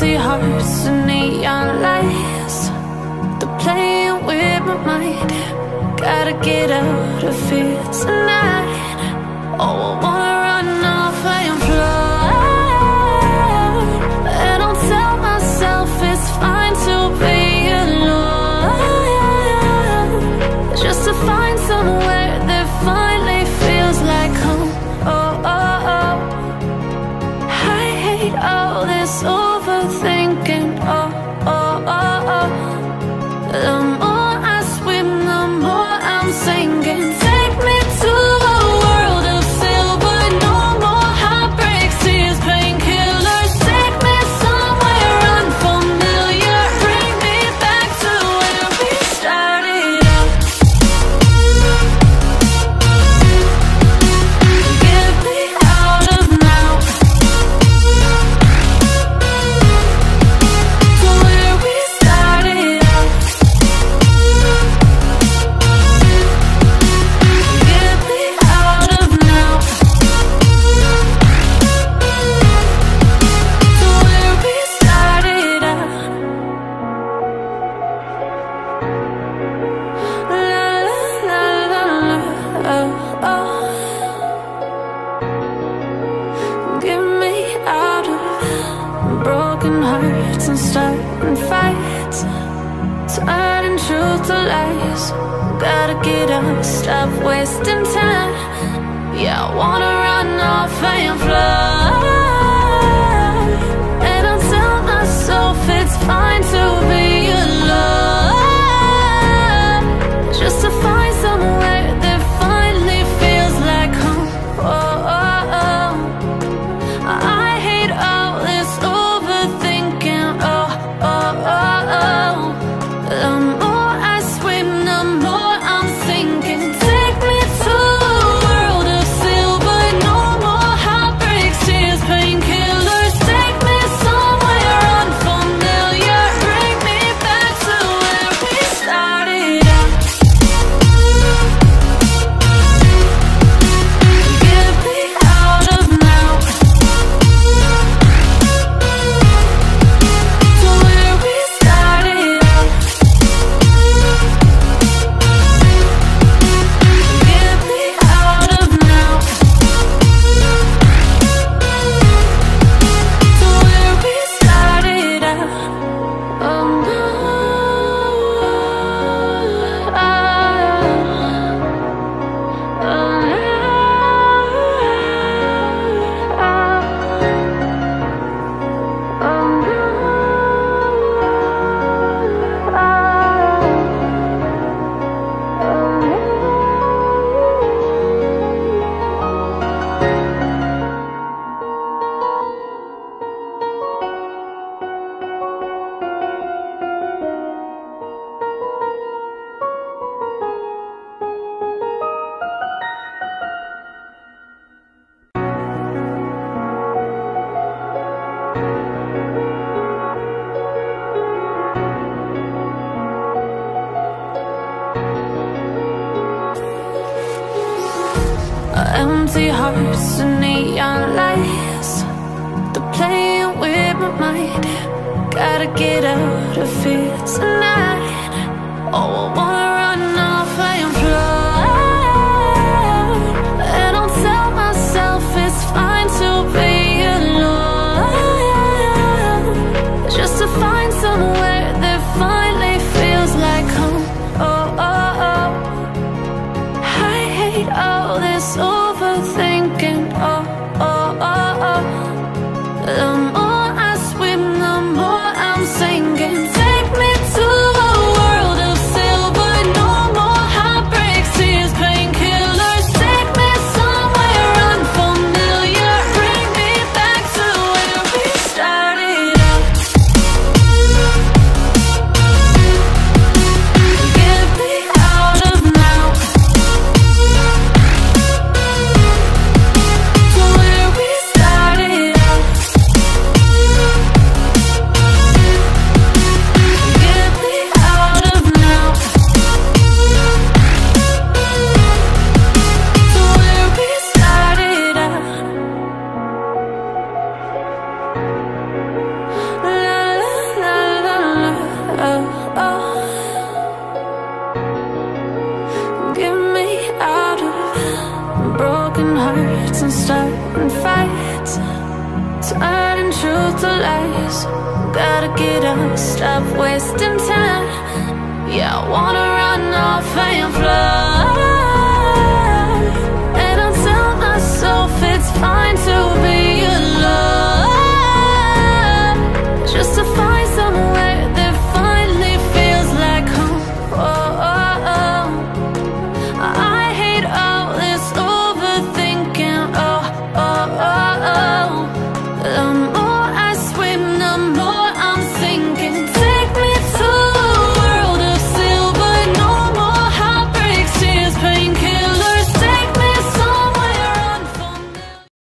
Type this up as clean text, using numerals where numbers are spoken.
Empty hearts and neon lights, they're playing with my mind. Gotta get out of here tonight. Oh, I wanna run off and fly, and I'll tell myself it's fine to be alone, just to find somewhere that finally feels like home. Oh, oh, oh. I hate all this overthinking. Oh, oh, oh, oh. The more I swim, the more I'm sinking. Take me to a world of silver, no more heartbreaks, tears, painkillers. Take me somewhere unfamiliar, bring me back to where we started out. Get me out of now, to where we started out. Get me out of now, to where we started out. La la la la la, oh, oh. Get me out of broken hearts and starting fights, turning truth to lies. Gotta get up, stop wasting time. Yeah, I wanna run off and fly, and I'll tell myself it's fine to be alone, just to find somewhere that finally feels like home. Oh, oh, oh. I hate all this overthinking. Oh, oh, oh, oh. The more I swim, the more I'm sinking. Take me to a world of silver, no more heartbreaks, tears, painkillers. Take me somewhere unfamiliar, bring me back to where we started out. Get me out of now, to where we started out. Get me out of now, to where we started out. Oh no, empty hearts and neon lights, they're playing with my mind. Gotta get out of here tonight. Oh, I wanna run off and fly, and I'll tell myself it's fine to be alone, just to find somewhere that finally feels like home. Oh, oh, oh. I hate all this overthinking. Oh, oh, oh, oh. The more I swim, the more I'm sinking. Take me to a world of silver, to lies. Gotta get up, stop wasting time. Yeah, I wanna run off and fly. And I'll tell myself it's fine to